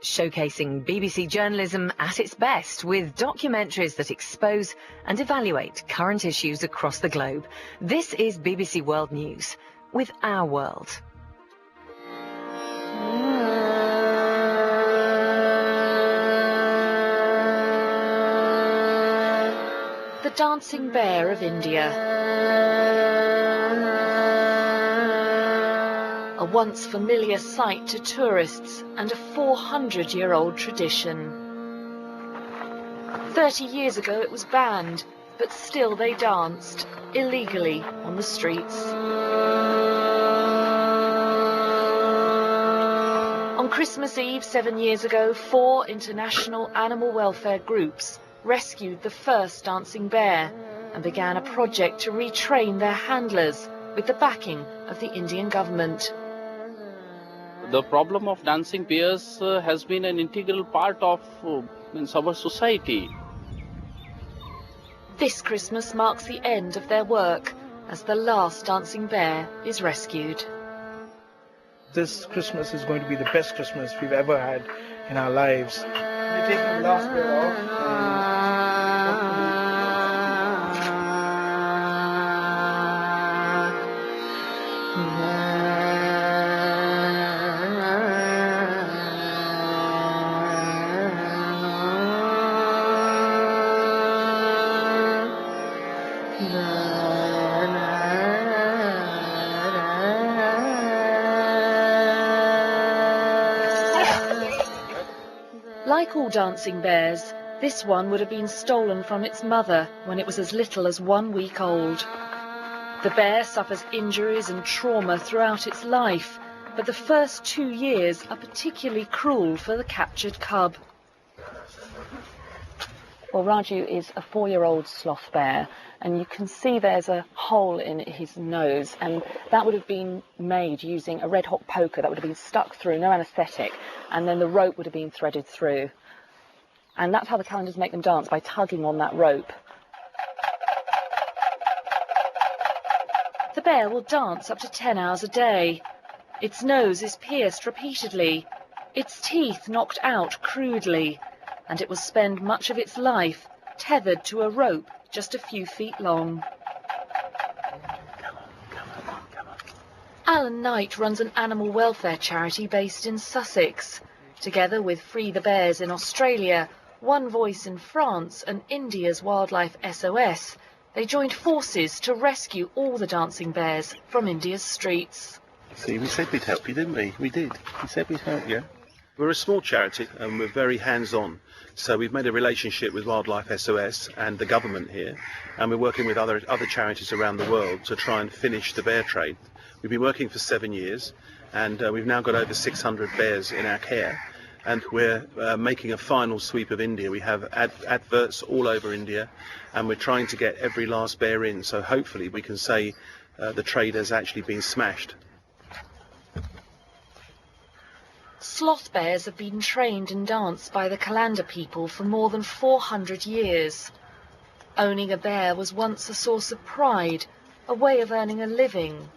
showcasing BBC journalism at its best with documentaries that expose and evaluate current issues across the globe. This is BBC World News with Our World. The dancing bear of India. A once familiar sight to tourists and a 400-year-old tradition. 30 years ago it was banned, but still they danced, illegally, on the streets. On Christmas Eve 7 years ago, 4 international animal welfare groups rescued the first dancing bear and began a project to retrain their handlers with the backing of the Indian government. The problem of dancing bears has been an integral part of our society. This Christmas marks the end of their work as the last dancing bear is rescued. This Christmas is going to be the best Christmas we've ever had in our lives. We're taking the last bear off. Like all dancing bears, this one would have been stolen from its mother when it was as little as 1 week old. The bear suffers injuries and trauma throughout its life, but the first 2 years are particularly cruel for the captured cub. Well, Raju is a 4-year-old sloth bear, and you can see there's a hole in his nose, and that would have been made using a red hot poker that would have been stuck through, no anaesthetic, and then the rope would have been threaded through. And that's how the calendars make them dance, by tugging on that rope. The bear will dance up to 10 hours a day. Its nose is pierced repeatedly, its teeth knocked out crudely, and it will spend much of its life tethered to a rope just a few feet long. Alan Knight runs an animal welfare charity based in Sussex. Together with Free the Bears in Australia, One Voice in France and India's Wildlife SOS, they joined forces to rescue all the dancing bears from India's streets. See, we said we'd help you, didn't we? We did. We said we'd help you. We're a small charity and we're very hands-on. So we've made a relationship with Wildlife SOS and the government here, and we're working with other charities around the world to try and finish the bear trade. We've been working for 7 years, and we've now got over 600 bears in our care, and we're making a final sweep of India. We have adverts all over India, and we're trying to get every last bear in, so hopefully we can say the trade has actually been smashed. Sloth bears have been trained and danced by the Kalanda people for more than 400 years. Owning a bear was once a source of pride, a way of earning a living.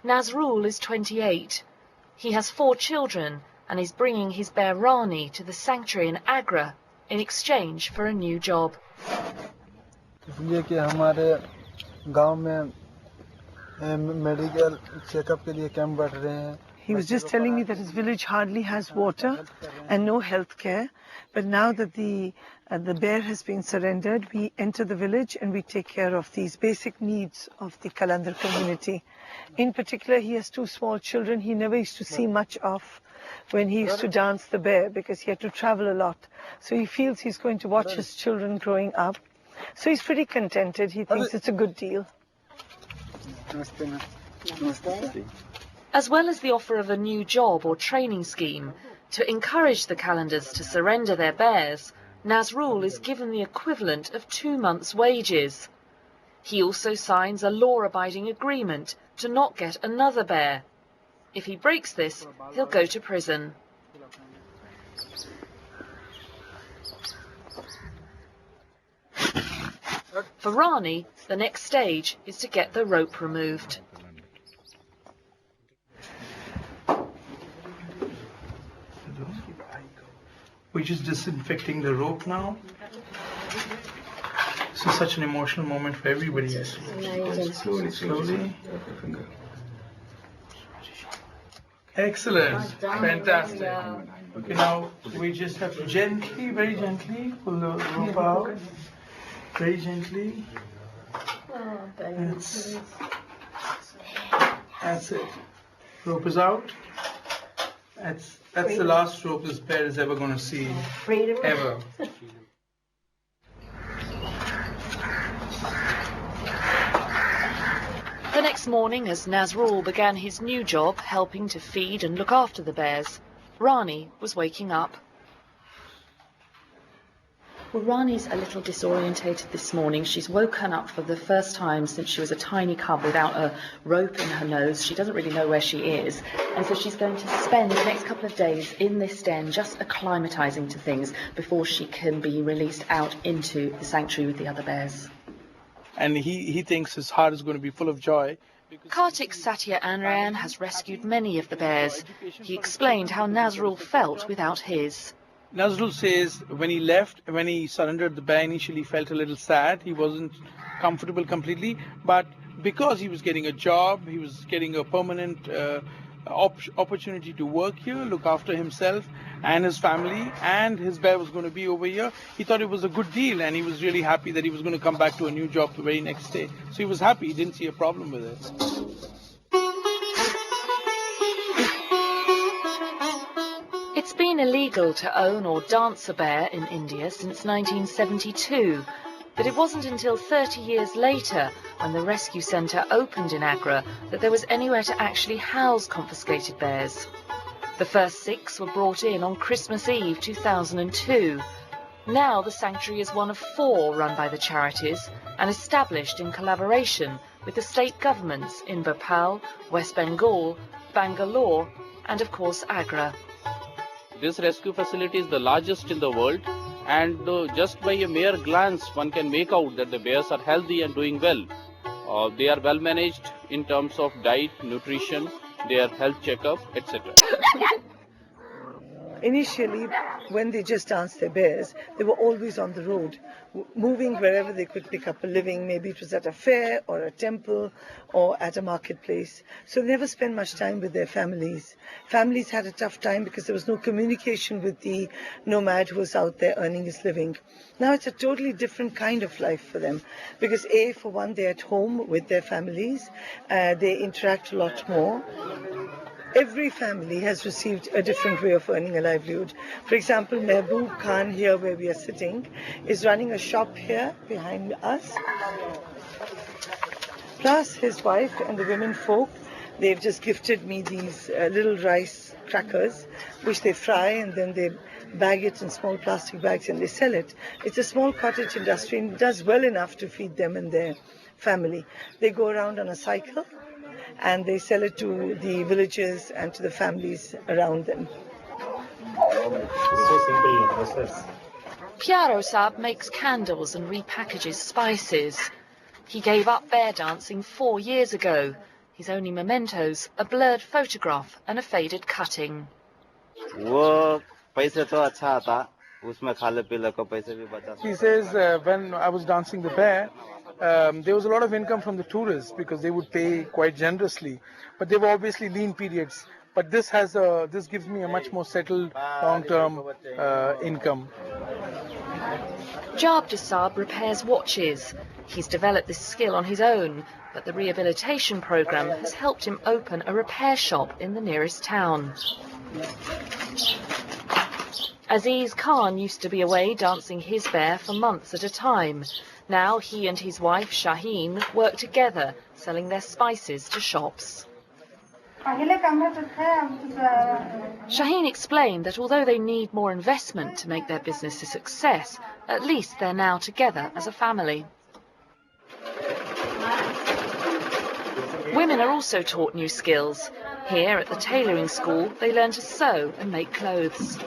Nazrul is 28. He has 4 children and is bringing his bear Rani to the sanctuary in Agra in exchange for a new job. He was just telling me that his village hardly has water and no health care, but now that the bear has been surrendered, we enter the village and we take care of these basic needs of the Kalandar community. In particular, he has 2 small children he never used to see much of when he used to dance the bear because he had to travel a lot. So he feels he's going to watch his children growing up. So he's pretty contented. He thinks it's a good deal. As well as the offer of a new job or training scheme to encourage the Kalandars to surrender their bears, Nazrul is given the equivalent of 2 months' wages. He also signs a law-abiding agreement to not get another bear. If he breaks this, he'll go to prison. For Rani, the next stage is to get the rope removed. We're just disinfecting the rope now. This is such an emotional moment for everybody. Yes. Slowly, slowly. Excellent. Fantastic. Okay, now we just have to gently, very gently pull the rope out. Very gently. That's it. Rope is out. That's the last rope this bear is ever going to see. Ever. The next morning, as Nazrul began his new job, helping to feed and look after the bears, Rani was waking up. Well, Rani's a little disorientated this morning. She's woken up for the first time since she was a tiny cub without a rope in her nose. She doesn't really know where she is. And so she's going to spend the next couple of days in this den just acclimatising to things before she can be released out into the sanctuary with the other bears. And he thinks his heart is going to be full of joy. Kartik Satya Anrayan has rescued many of the bears. He explained how Nazrul felt without his. Nazrul says when he left, when he surrendered the bear, initially felt a little sad. He wasn't comfortable completely, but because he was getting a job, he was getting a permanent opportunity to work here, look after himself and his family, and his bear was going to be over here. He thought it was a good deal, and he was really happy that he was going to come back to a new job the very next day. So he was happy. He didn't see a problem with it. It's been illegal to own or dance a bear in India since 1972. But it wasn't until 30 years later, when the rescue centre opened in Agra, that there was anywhere to actually house confiscated bears. The first 6 were brought in on Christmas Eve 2002. Now the sanctuary is one of 4 run by the charities and established in collaboration with the state governments in Bhopal, West Bengal, Bangalore and of course Agra. This rescue facility is the largest in the world, and just by a mere glance one can make out that the bears are healthy and doing well. They are well managed in terms of diet, nutrition, their health checkup, etc. Initially, when they just danced their bears, they were always on the road, moving wherever they could pick up a living. Maybe it was at a fair or a temple or at a marketplace. So they never spent much time with their families. Families had a tough time because there was no communication with the nomad who was out there earning his living. Now it's a totally different kind of life for them because for one, they're at home with their families. They interact a lot more. Every family has received a different way of earning a livelihood. For example, Mehboob Khan here where we are sitting is running a shop here behind us. Plus his wife and the women folk, they've just gifted me these little rice crackers which they fry and then they bag it in small plastic bags and they sell it. It's a small cottage industry and it does well enough to feed them and their family. They go around on a cycle and they sell it to the villages and to the families around them. Pyaro Saab makes candles and repackages spices. He gave up bear dancing 4 years ago. His only mementos, a blurred photograph and a faded cutting. He says when I was dancing the bear, there was a lot of income from the tourists because they would pay quite generously, but they were obviously lean periods. But this gives me a much more settled long-term income. Jabda Saab repairs watches. He's developed this skill on his own, but the rehabilitation program has helped him open a repair shop in the nearest town. Aziz Khan used to be away dancing his bear for months at a time. Now he and his wife Shaheen work together, selling their spices to shops. Shaheen explained that although they need more investment to make their business a success, at least they're now together as a family. Women are also taught new skills. Here at the tailoring school, they learn to sew and make clothes.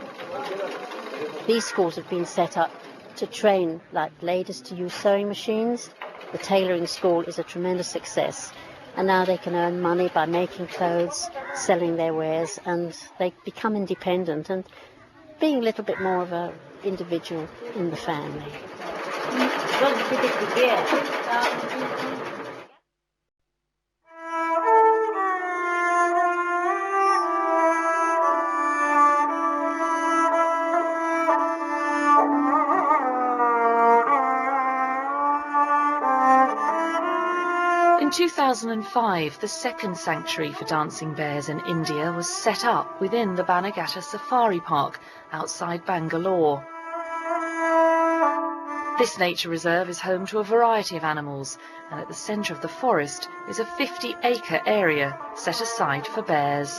These schools have been set up to train like ladies to use sewing machines. The tailoring school is a tremendous success. And now they can earn money by making clothes, selling their wares, and they become independent. And being a little bit more of an individual in the family. In 2005, the second sanctuary for dancing bears in India was set up within the Bannerghatta Safari Park outside Bangalore. This nature reserve is home to a variety of animals, and at the centre of the forest is a 50-acre area set aside for bears.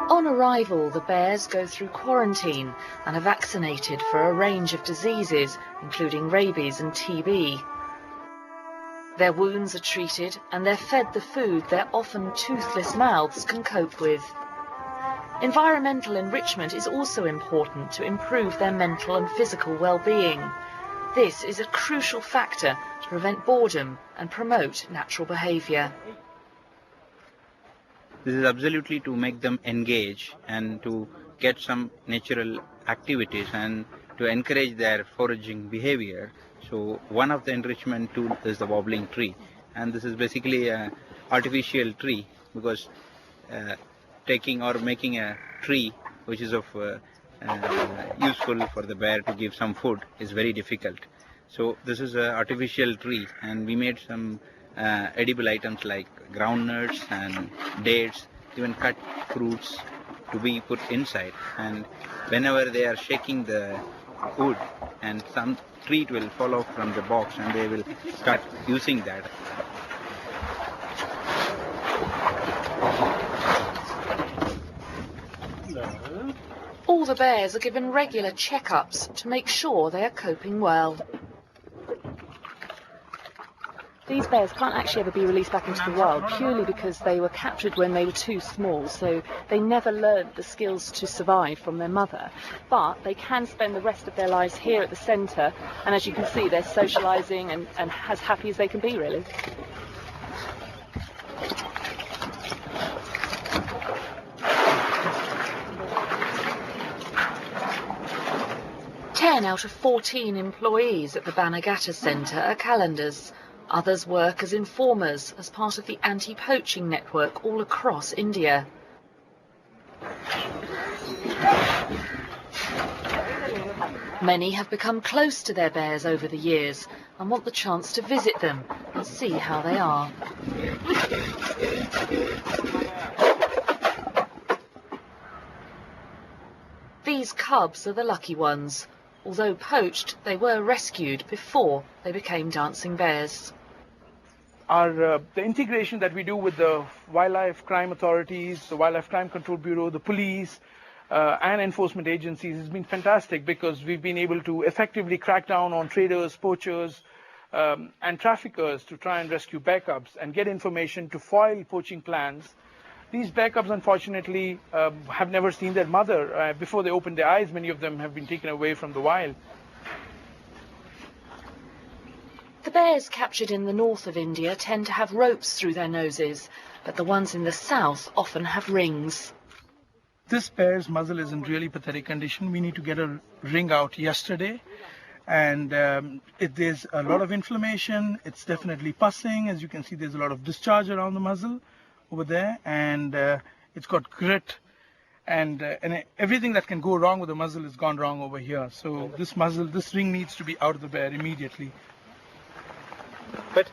On arrival, the bears go through quarantine and are vaccinated for a range of diseases, including rabies and TB. Their wounds are treated and they're fed the food their often toothless mouths can cope with. Environmental enrichment is also important to improve their mental and physical well-being. This is a crucial factor to prevent boredom and promote natural behaviour. This is absolutely to make them engage and to get some natural activities and to encourage their foraging behavior. So one of the enrichment tool is the wobbling tree, and this is basically an artificial tree, because taking or making a tree which is of useful for the bear to give some food is very difficult. So this is an artificial tree, and we made some edible items like groundnuts and dates, even cut fruits to be put inside, and whenever they are shaking the wood and some treat will fall off from the box and they will start using that. All the bears are given regular checkups to make sure they are coping well. These bears can't actually ever be released back into the wild, purely because they were captured when they were too small, so they never learned the skills to survive from their mother. But they can spend the rest of their lives here at the centre, and as you can see, they're socialising and as happy as they can be, really. Ten out of 14 employees at the Bannerghatta Centre are calendars. Others work as informers as part of the anti-poaching network all across India. Many have become close to their bears over the years and want the chance to visit them and see how they are. These cubs are the lucky ones. Although poached, they were rescued before they became dancing bears. The integration that we do with the wildlife crime authorities, the Wildlife Crime Control Bureau, the police, and enforcement agencies has been fantastic, because we've been able to effectively crack down on traders, poachers, and traffickers to try and rescue bear cubs and get information to foil poaching plans. These bear cubs, unfortunately, have never seen their mother. Before they open their eyes, many of them have been taken away from the wild. The bears captured in the north of India tend to have ropes through their noses, but the ones in the south often have rings. This bear's muzzle is in really pathetic condition. We need to get a ring out yesterday, and there's a lot of inflammation. It's definitely pussing. As you can see, there's a lot of discharge around the muzzle over there, and it's got grit, and everything that can go wrong with the muzzle has gone wrong over here. So this ring needs to be out of the bear immediately. But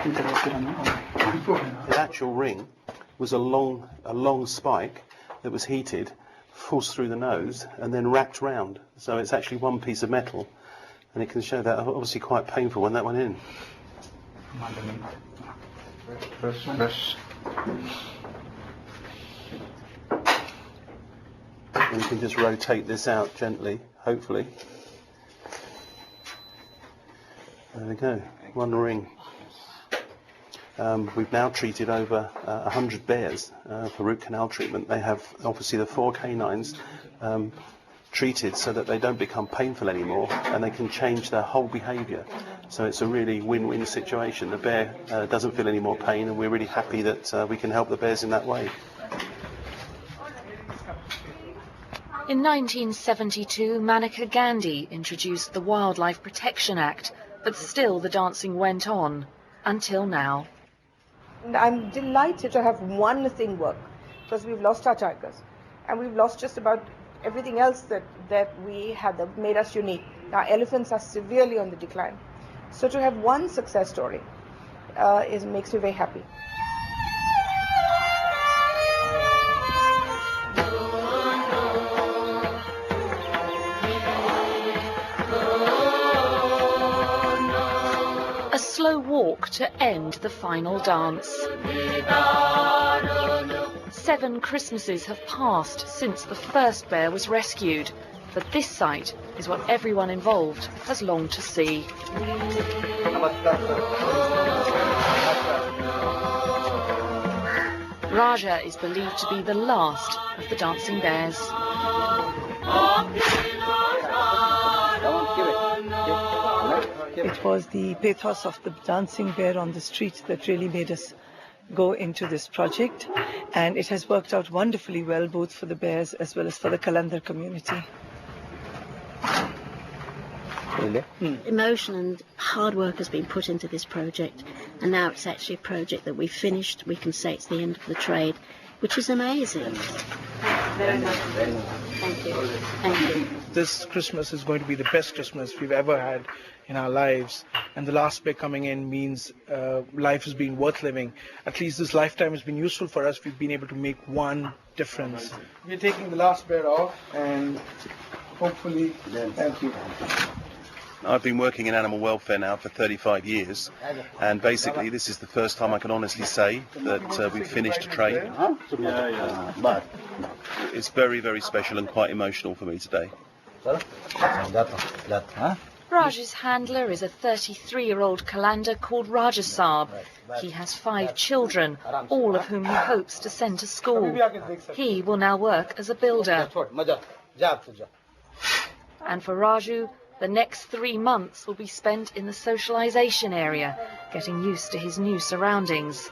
the actual ring was a long spike that was heated, forced through the nose, and then wrapped round. So it's actually one piece of metal, and it can show that obviously quite painful when that went in. And you can just rotate this out gently, hopefully. There we go, one ring. We've now treated over 100 bears for root canal treatment. They have obviously the 4 canines treated so that they don't become painful anymore, and they can change their whole behaviour. So it's a really win-win situation. The bear doesn't feel any more pain, and we're really happy that we can help the bears in that way. In 1972, Maneka Gandhi introduced the Wildlife Protection Act, but still the dancing went on, until now. I'm delighted to have one thing work, because we've lost our tigers, and we've lost just about everything else that we had that made us unique. Our elephants are severely on the decline. So to have one success story makes me very happy. A slow walk to end the final dance. 7 Christmases have passed since the first bear was rescued, but this sight is what everyone involved has longed to see. Raja is believed to be the last of the dancing bears. It was the pathos of the dancing bear on the street that really made us go into this project, and it has worked out wonderfully well, both for the bears as well as for the Kalandar community. Emotion and hard work has been put into this project, and now it's actually a project that we've finished. We can say it's the end of the trade, which is amazing. Very much. Thank you. Thank you. This Christmas is going to be the best Christmas we've ever had in our lives, and the last bear coming in means life has been worth living. At least this lifetime has been useful for us. We've been able to make one difference. We're taking the last bear off, and hopefully, thank you. I've been working in animal welfare now for 35 years, and basically this is the first time I can honestly say that we've finished a trade. It's very, very special and quite emotional for me today. Raj's handler is a 33-year-old Kalandar called Rajasab. He has 5 children, all of whom he hopes to send to school. He will now work as a builder. And for Raju, the next 3 months will be spent in the socialization area, getting used to his new surroundings.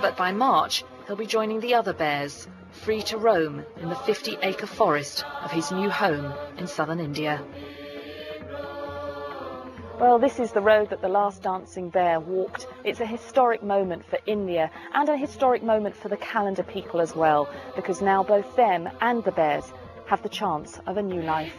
But by March, he'll be joining the other bears, free to roam in the 50-acre forest of his new home in southern India. Well, this is the road that the last dancing bear walked. It's a historic moment for India and a historic moment for the Kalandar people as well, because now both them and the bears have the chance of a new life.